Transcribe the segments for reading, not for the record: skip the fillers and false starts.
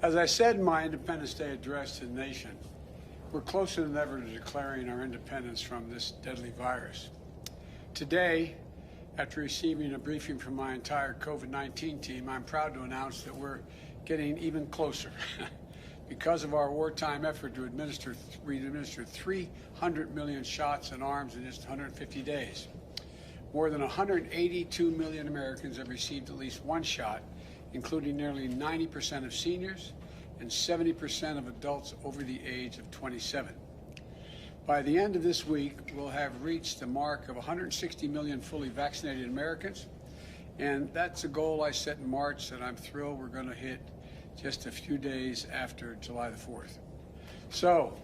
As I said in my Independence Day address to the nation, we're closer than ever to declaring our independence from this deadly virus. Today, after receiving a briefing from my entire COVID-19 team, I'm proud to announce that we're getting even closer. Because of our wartime effort to administer 300 million shots in arms in just 150 days. More than 182 million Americans have received at least one shot, including nearly 90% of seniors and 70% of adults over the age of 27. By the end of this week, we'll have reached the mark of 160 million fully vaccinated Americans, and that's a goal I set in March that I'm thrilled we're going to hit just a few days after July the 4th. So,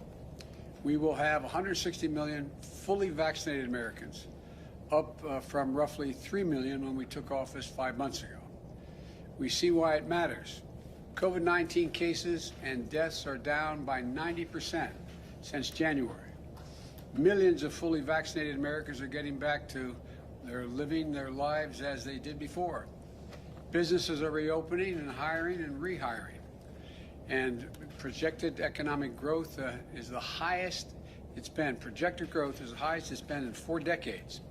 we will have 160 million fully vaccinated Americans, up from roughly 3 million when we took office 5 months ago. We see why it matters. COVID-19 cases and deaths are down by 90% since January. Millions of fully vaccinated Americans are getting back to living their lives as they did before. Businesses are reopening and hiring and rehiring. And projected economic growth is the highest it's been. Projected growth is the highest it's been in 4 decades.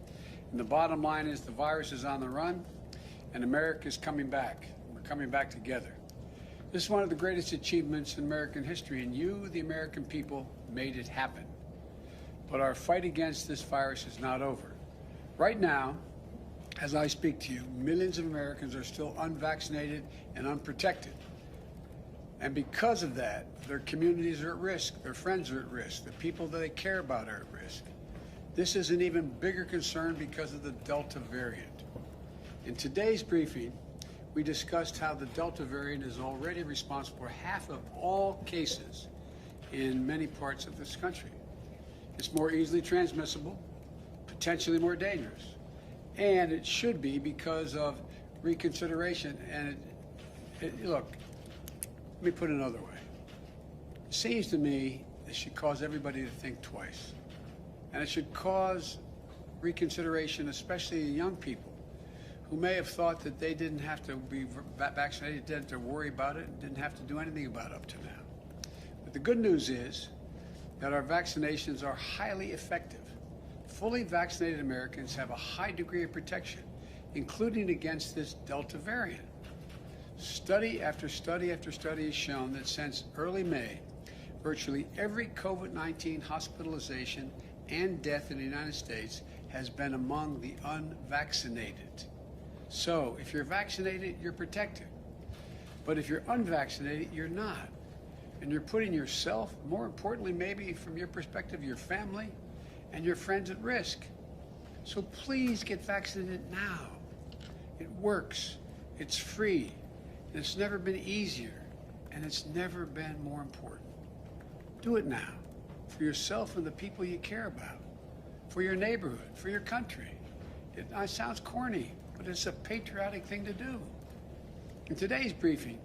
And the bottom line is the virus is on the run and America is coming back. We're coming back together. This is one of the greatest achievements in American history, and you, the American people, made it happen. But our fight against this virus is not over. Right now, as I speak to you, millions of Americans are still unvaccinated and unprotected. And because of that, their communities are at risk, their friends are at risk, the people that they care about are at risk. This is an even bigger concern because of the Delta variant. In today's briefing, we discussed how the Delta variant is already responsible for half of all cases in many parts of this country. It's more easily transmissible, potentially more dangerous. And it should be because of reconsideration. And look, let me put it another way. It seems to me it should cause everybody to think twice. And it should cause reconsideration, especially young people who may have thought that they didn't have to be vaccinated, didn't have to worry about it, and didn't have to do anything about it up to now. But the good news is that our vaccinations are highly effective. Fully vaccinated Americans have a high degree of protection, including against this Delta variant. Study after study after study has shown that since early May, virtually every COVID-19 hospitalization and death in the United States has been among the unvaccinated. So, if you're vaccinated, you're protected. But if you're unvaccinated, you're not. And you're putting yourself, more importantly, maybe from your perspective, your family and your friends at risk. So please get vaccinated now. It works, it's free, and it's never been easier, and it's never been more important. Do it now, for yourself and the people you care about, for your neighborhood, for your country. It sounds corny, but it's a patriotic thing to do. In today's briefing,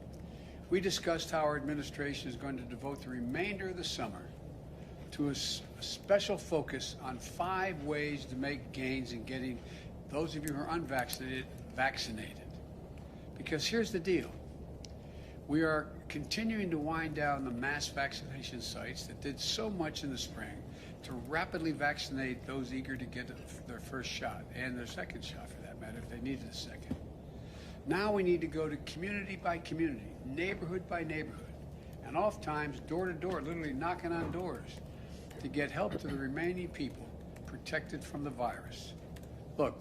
we discussed how our administration is going to devote the remainder of the summer to a special focus on 5 ways to make gains in getting those of you who are unvaccinated vaccinated. Because here's the deal. We are continuing to wind down the mass vaccination sites that did so much in the spring to rapidly vaccinate those eager to get their first shot and their second shot, for that matter, if they needed a second. Now we need to go to community by community, neighborhood by neighborhood, and oftentimes door to door, literally knocking on doors, to get help to the remaining people protected from the virus. Look,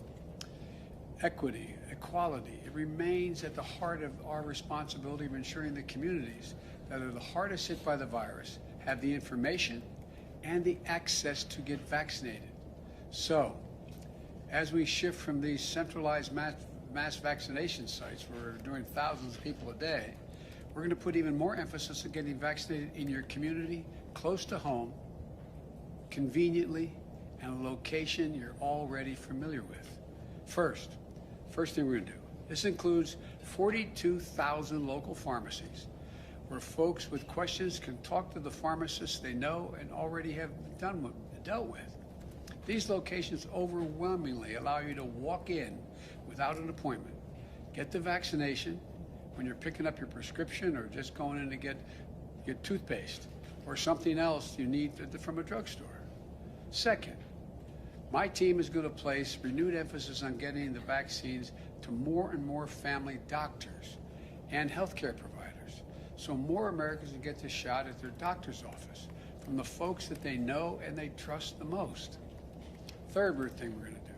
equity, equality, it remains at the heart of our responsibility of ensuring the communities that are the hardest hit by the virus have the information and the access to get vaccinated. So, as we shift from these centralized mass vaccination sites where we're doing thousands of people a day, we're going to put even more emphasis on getting vaccinated in your community, close to home, conveniently, and a location you're already familiar with. First thing we're going to do, this includes 42,000 local pharmacies where folks with questions can talk to the pharmacists they know and already have dealt with. These locations overwhelmingly allow you to walk in without an appointment, get the vaccination, when you're picking up your prescription or just going in to get toothpaste or something else you need from a drugstore. Second, my team is going to place renewed emphasis on getting the vaccines to more and more family doctors and healthcare providers, so more Americans can get the shot at their doctor's office from the folks that they know and they trust the most. Third thing we're going to do,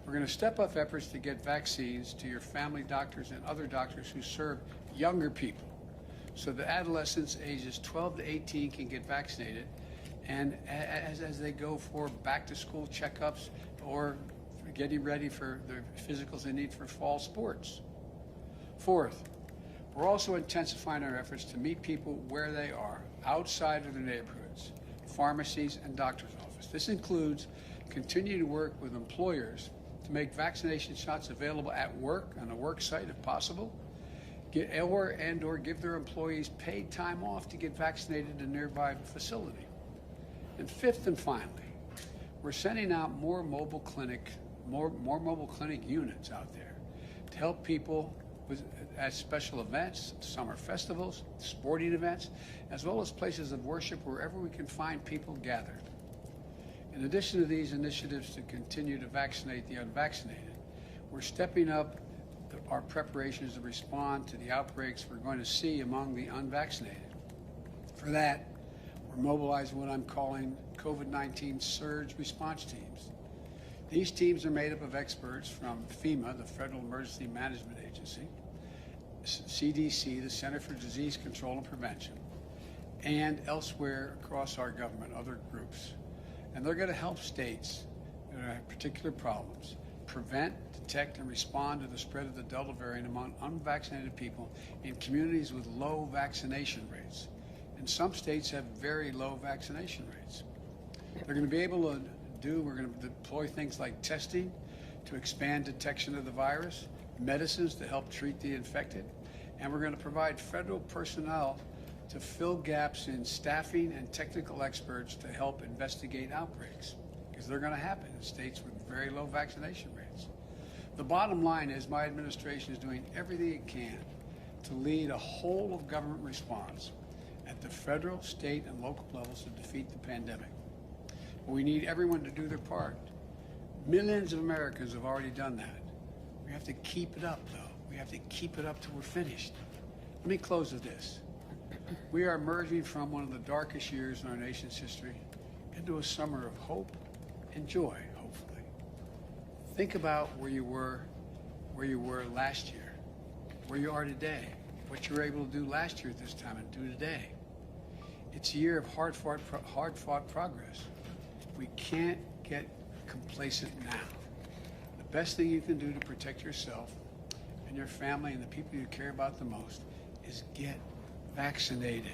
we're going to step up efforts to get vaccines to your family doctors and other doctors who serve younger people, so that adolescents ages 12 to 18 can get vaccinated, and as they go for back-to-school checkups or getting ready for the physicals they need for fall sports. Fourth, we're also intensifying our efforts to meet people where they are, outside of their neighborhoods, pharmacies, and doctor's offices. This includes continuing to work with employers to make vaccination shots available at work, on a work site if possible, or give their employees paid time off to get vaccinated in a nearby facility. And fifth and finally, we're sending out more mobile clinic units out there to help people at special events, summer festivals, sporting events, as well as places of worship wherever we can find people gathered. In addition to these initiatives to continue to vaccinate the unvaccinated, we're stepping up our preparations to respond to the outbreaks we're going to see among the unvaccinated. For that, we're mobilizing what I'm calling COVID-19 surge response teams. These teams are made up of experts from FEMA, the Federal Emergency Management Agency, CDC, the Center for Disease Control and Prevention, and elsewhere across our government, other groups. And they're going to help states that have particular problems prevent, detect, and respond to the spread of the Delta variant among unvaccinated people in communities with low vaccination rates. And some states have very low vaccination rates. They're going to be able to we're going to deploy things like testing to expand detection of the virus, medicines to help treat the infected, and we're going to provide federal personnel to fill gaps in staffing and technical experts to help investigate outbreaks, because they're going to happen in states with very low vaccination rates. The bottom line is my administration is doing everything it can to lead a whole of government response at the federal, state, and local levels to defeat the pandemic. We need everyone to do their part. Millions of Americans have already done that. We have to keep it up, though. We have to keep it up till we're finished. Let me close with this. We are emerging from one of the darkest years in our nation's history into a summer of hope and joy, hopefully. Think about where you were last year, where you are today, what you were able to do last year at this time and do today. It's a year of hard-fought progress. We can't get complacent now. The best thing you can do to protect yourself and your family and the people you care about the most is get vaccinated.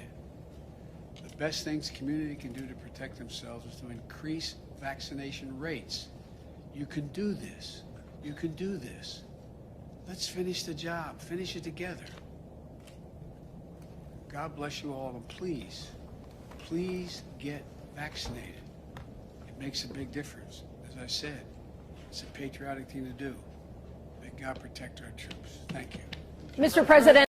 The best things the community can do to protect themselves is to increase vaccination rates. You can do this. You can do this. Let's finish the job. Finish it together. God bless you all, and please, please get vaccinated. It makes a big difference. As I said, it's a patriotic thing to do. May God protect our troops. Thank you. Mr. President.